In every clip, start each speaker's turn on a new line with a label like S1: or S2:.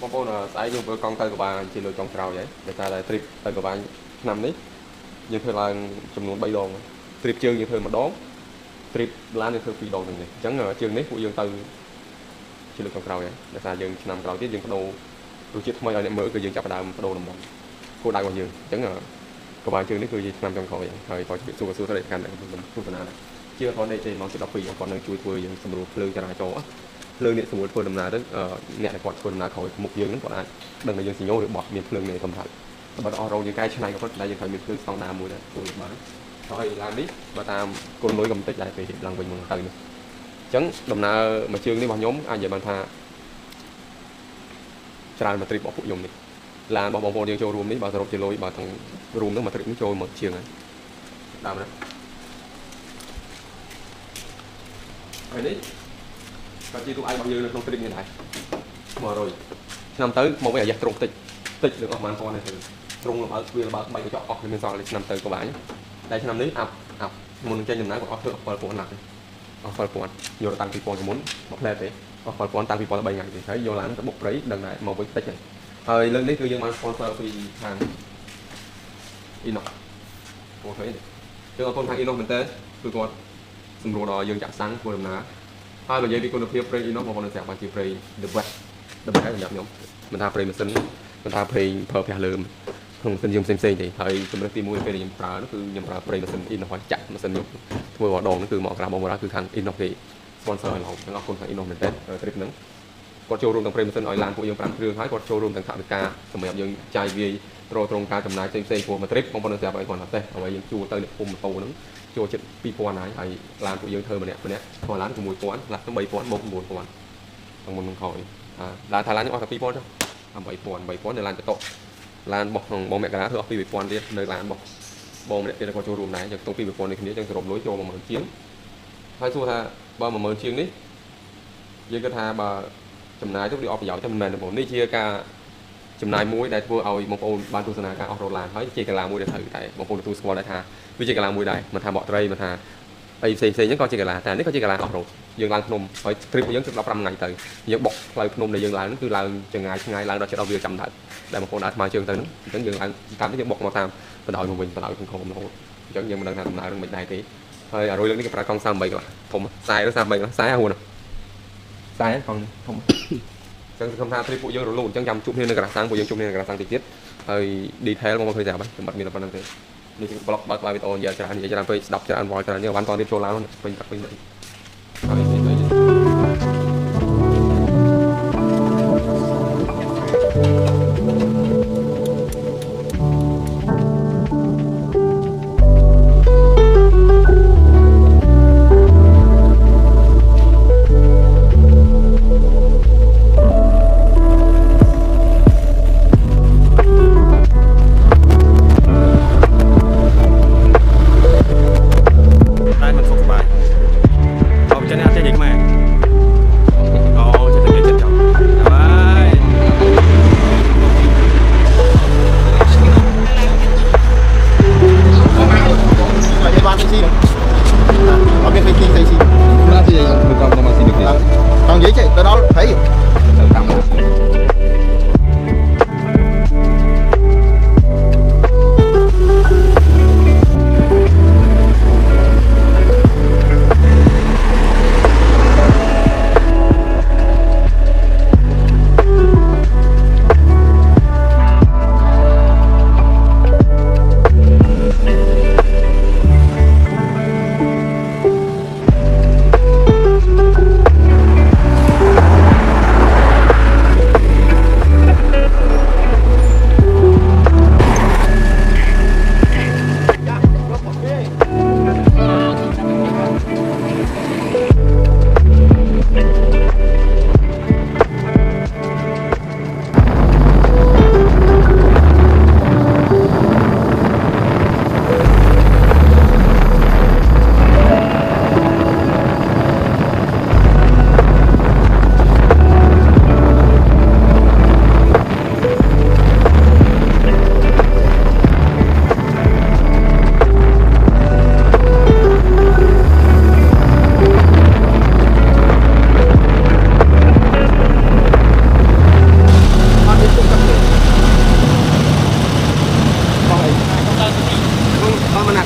S1: បងប្អូនស្អែកយើងធ្វើកង់ទៅកបាជាលើកង់ក្រោយហើយតែ trip ទៅកបាឆ្នាំនេះយើងធ្វើឡើងចំនួន3ដង trip ជើងយើងធ្វើម្ដង trip ឡានយើងធ្វើ2ដងទាំងនេះអញ្ចឹងជើងនេះពួកយើងទៅជាលើកង់ក្រោយហើយដោយសារយើងឆ្នាំក្រោយទៀតយើងបដូររសជាតិថ្មីឲ្យអ្នកមើលគឺយើងចាប់ផ្ដើមបដូរតំបន់គោលដៅរបស់យើងអញ្ចឹងកបាជើងនេះគឺជាឆ្នាំចុងក្រោយហើយក៏ជម្រាបសួរទៅកាន់អ្នកទស្សនាដែរជាអត់ដេកទេម៉ោង7:12គាត់នៅជួយធ្វើយើងសម្រួលភ្លើងចរាចរណ៍ភ្លើងនេះសម្រួលធ្វើដំណើរទៅអ្នកដែលគាត់ធ្វើដំណើរក្រោយមុខយើងហ្នឹងគាត់អាចដឹងថាយើងសញ្ញោឬបោះមានភ្លើងនេះកំថាបើអស់រោងយើងកែច្នៃក៏គាត់តែយើងត្រូវមានភ្លើងស្តង់ដារមួយដែរធ្វើបានហើយឡាននេះបើតាមគុណលុយក៏មិនតិចដែរពេលឡើងវិញមកទៅនេះអញ្ចឹងដំណើរមួយជើងនេះរបស់ខ្ញុំអាចនិយាយបានថាច្រើនមួយ trip របស់ពួកខ្ញុំនេះឡានរបស់បងប្អូនយើងចូលរួមនេះបើសរុបជាលុយបើទាំងរួមហ្នឹងមួយ trip នេះចូលមកជាងហើយដើមណាហើយនេះក៏ជាទូឯករបស់យើងនៅក្នុង trip នេះដែរ100ឆ្នាំទៅមកវិញអាយ៉ាត្រង់តិចលើអស់បានប៉ុណ្ណេះទៅត្រង់លបើកវាលបើក3កញ្ចក់អស់មានសល់លេខឆ្នាំទៅក៏បានតែឆ្នាំនេះអាប់មុននឹងចេញដំណើរគាត់អស់ធ្វើ7000ណាស់អស់7000យកតាំងពី2000មុនមកផ្លែទេអស់7000តាំងពី2013ថ្ងៃទេហើយយកឡើងទៅបុកព្រៃដឹងដែរមកវិញតិចហើយលើកនេះគឺយើងបាន sponsor ពីខាង Inox បងឃើញទេគឺអរគុណខាង Inox មែនតើគឺគាត់សម្រួលដល់យើងចាក់សាំងធ្វើដំណើរហើយបើនិយាយពីគុណភាពប្រេង Inox បងប្អូននឹងស្រាប់ថាជាប្រេង the best សម្រាប់ខ្ញុំមិនថាប្រេងម៉ាស៊ីនមិនថាប្រេងប្រើប្រាស់លើក្នុងម៉ាស៊ីនយើងផ្សេងទេហើយជំរើសទី1ពេលខ្ញុំប្រើនោះគឺខ្ញុំប្រើប្រេងម៉ាស៊ីន Inox ចាក់ម៉ាស៊ីនខ្ញុំធ្វើម្ដងនោះគឺមកក្រាបបងប្អូនគឺខាង Inox ទេ sponsor ឲ្យឡងទាំងអរគុណខាង Inox មែនតើ trip ហ្នឹងគាត់ចូលរួមទាំងប្រេងម៉ាស៊ីនឲ្យឡានពួកយើង5គ្រឿងហើយគាត់ចូលរួមទាំងថវិកាសម្រាប់យើងចាយវាយត្រង់ការចំណាយផ្សេងព្រោះមួយ trip បងប្អូននឹងស្រាប់ឲ្យគាត់ថាអ្វីយើងជួលទៅអ្នកភូមិម៉ូតូហ្នឹងចូលចិត្ត 2000 ហើយឡានពួកយើងធ្វើម្នាក់ខុសឡានគឺ1000ឡានទៅ3000មក9000ទាំងមុននឹងក្រោយឡានថាឡាននេះអស់តែ2000ចុះ8000នៅឡានបតកឡានរបស់ក្នុងបងមករាធ្វើអស់ពី2000ទៀតនៅឡានរបស់បងម្នាក់ទៀតគាត់ចូលរួមដែរចឹងក្នុងពី2000នេះគ្នាចឹងសរុបលុយចូល10000ជាងហើយសួរថាបើ10000ជាងនេះយើងគិតថាបើចំណាយទៅវាអស់ប្រយោជន៍តែមិនមែនបងនេះជាការចំណាយមួយដែលធ្វើឲ្យបងប្អូនបានទស្សនាការអស់រត់ឡានហើយជាកីឡាមួយដែលត្រូវតែបងប្អូនទទួលស្គាល់ដែរថាវាជាកីឡាមួយដែរមិនថាបកត្រីមិនថាអីផ្សេងហ្នឹងក៏ជាកីឡាតែនេះក៏ជាកីឡាអស់រត់យើងឡើងភ្នំហើយ trip យើង15ថ្ងៃទៅយើងបុកផ្លូវភ្នំដែលយើងឡើងហ្នឹងគឺឡើងចង្ងាយឆ្ងាយឡើងដល់ចិត្តដល់វាចាំដែរដែលបងប្អូនអាចស្មើជើងទៅហ្នឹងអញ្ចឹងយើងឡើងតាមនេះយើងបុកមកតាមបណ្ដោយមកវិញបណ្ដោយក្នុងក្រុមរហូតអញ្ចឹងយើងមិនដឹងថាដំណើរនឹងមិនដែរទេហើយអារុយលើកនេះក៏ប្រើកង់38ខ្លះធំខ្សែឬ38ខ្សែហួនខ្សែកង់ធំចឹងខ្ញុំថា trip ពួកយើងរលូនអញ្ចឹងចាំជួបគ្នានៅកន្លះសាំងពួកយើងជួបគ្នានៅកន្លះសាំងតិចទៀតហើយ detail មកឃើញតែបាទខ្ញុំអត់មានប៉ុណ្្នឹងទេនេះគឺ blog បើកវីដេអូនិយាយច្រើនពេកស្ដាប់ច្រើនវល់ច្រើនយើងបានតរៀបចូលឡើងពេញហើយ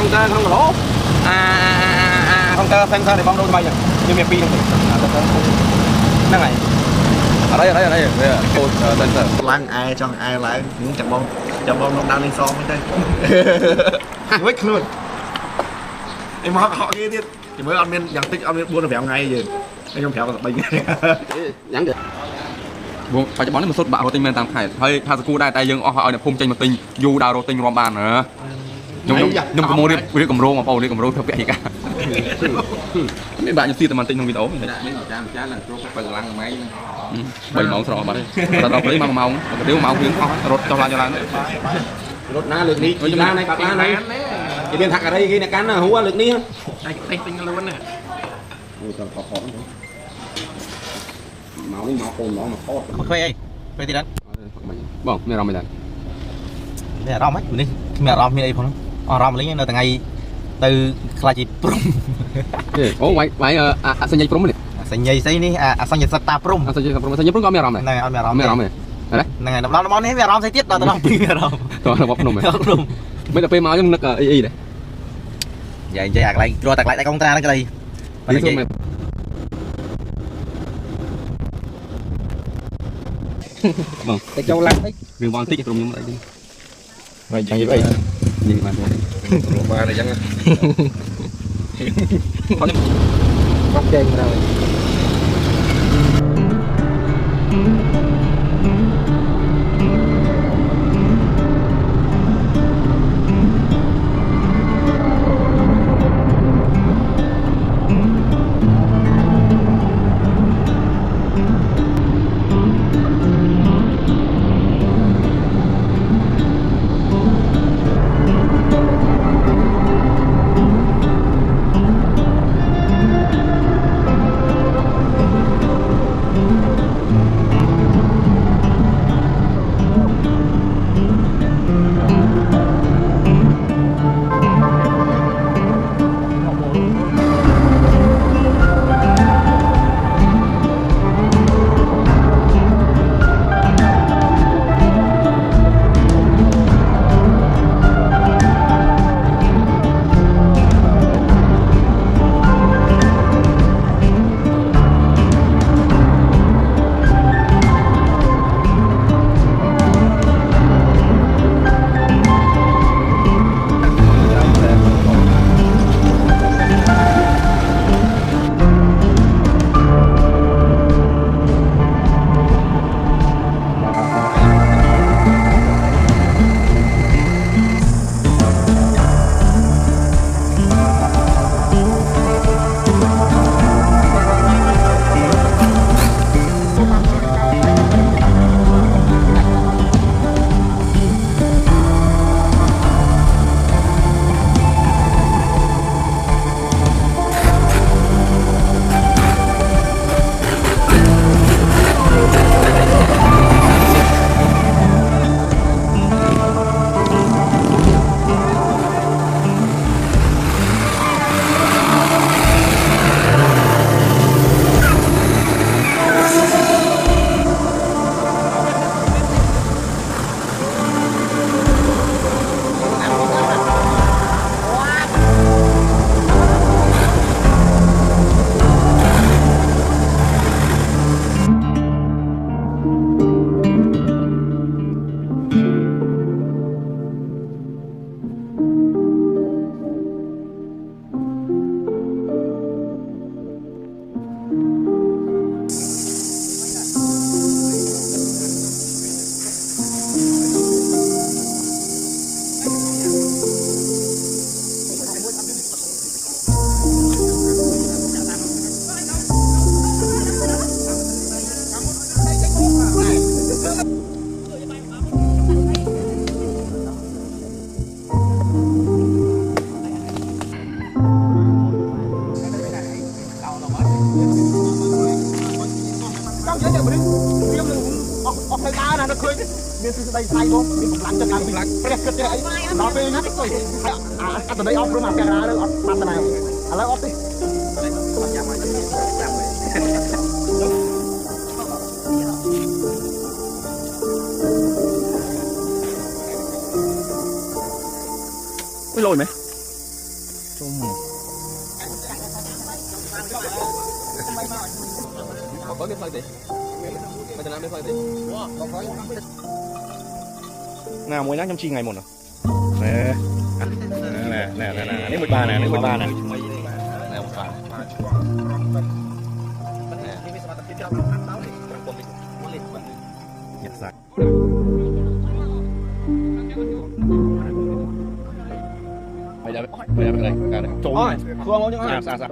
S1: không ta không có lỗ không ta xem sao để bong đâu cho bay nhỉ nhưng mà pin năng này ở đây cô sensor
S2: lăng ai cho ai lại những chậm bom nó đang lên so mới đây quét luôn em họ kiaទៀតthì mới ăn menយ៉ាងតិចăn men 4 5 ថ្ងៃយើងខ្ញុំប្រាប់ថា3ថ្ងៃយ៉ាងទៅ
S1: បងបច្ចុប្បន្ននេះមិនសុទ្ធបាក់រត់ទិញមែនតាមខេត្តហើយថាសកូដែរតែយើងអស់ឲ្យអ្នកភូមិចេញមកទិញយូរដើររត់ទិញរួមបានណាខ្ញុំកំពុងរៀបកម្រងបងប្អូនរៀបកម្រងធ្វើពាក្យកានេះបាក់ខ្ញុំទៀតតែមិនទិញក្នុងវីដេអូនេះចាឡើងគ្រូបើកម្លាំងម៉ៃ3ម៉ោងស្រកបាត់ហើយដល់ព្រៃ1ម៉ោងទៅ1ម៉ោងគ្រឿងអស់រត់ចុះឡើង
S2: រត់ណាលើកនេះឡាននេះបាក់ឡាននេះគេមានថាក់ការីគេអ្នកកាន់ហួរលើកនេះតែទិញលួនណាអូទៅថតម៉ោងនេះមកកូនម៉ោងមកថត
S3: មកខ្វែអីពេលទីដល់
S1: បងមានអារម្មណ៍មិនដែរ
S3: មានអារម្មណ៍ហ្នឹងនេះគ្មានអារម្មណ៍មានអីផងអារម្មណ៍លេងនៅថ្ងៃទៅខ្លាចជាព្រំ
S1: អូវាយអសញ្ញព្រំនេះ
S3: សញ្ញីស្អីនេះអសញ្ញសត្វតាព្រំ
S1: អសញ្ញព្រំក៏មានអារម្មណ៍ដែរ
S3: ហ្នឹងហើយអត់មានអារម្មណ៍
S1: ហ្នឹងហើយ
S3: ដល់ដល់នេះមានអារម្មណ៍ស្អីទៀតដល់ដល់ពីអារម្មណ៍
S1: ទៅរបស់ភ្នំ
S3: ព្រំ
S1: មិនតែពេលមកខ្ញុំនឹកអីដែរ
S3: និយាយអាកន្លែងគ្រាន់តែកន្លែងតែកុងត្រាហ្នឹងក្តី
S1: ប៉ុន្តែបងតែចូលឡើងតិចរឿងបងតិចក្រុមខ្ញុំអីនេះ
S3: មិនចាំនិយាយអី
S1: នេះបាន
S2: របានអីចឹង
S1: ខ្ញុំ
S3: បោះចេញទៅ
S2: មានទិសដីស្អីបងមានកម្លាំងចិត្តឡើងពីព្រះគិតចេះអីដល់ពេលនេះទៅអត្តន័យអប់រំអាពាក់រាលើអត់បានតែឥឡូវអត់ទេចាំមកចាំ
S1: ไม่ลอยไหม
S2: chung
S1: có biết phơi gì bây giờ làm biết phơi gì
S2: nào muối nhá trong chi ngày một nào nè nè nè nè nè 13 nè 13 nè nhặt sạch bây giờ đây trộn
S1: thôi thua không chứ
S2: sao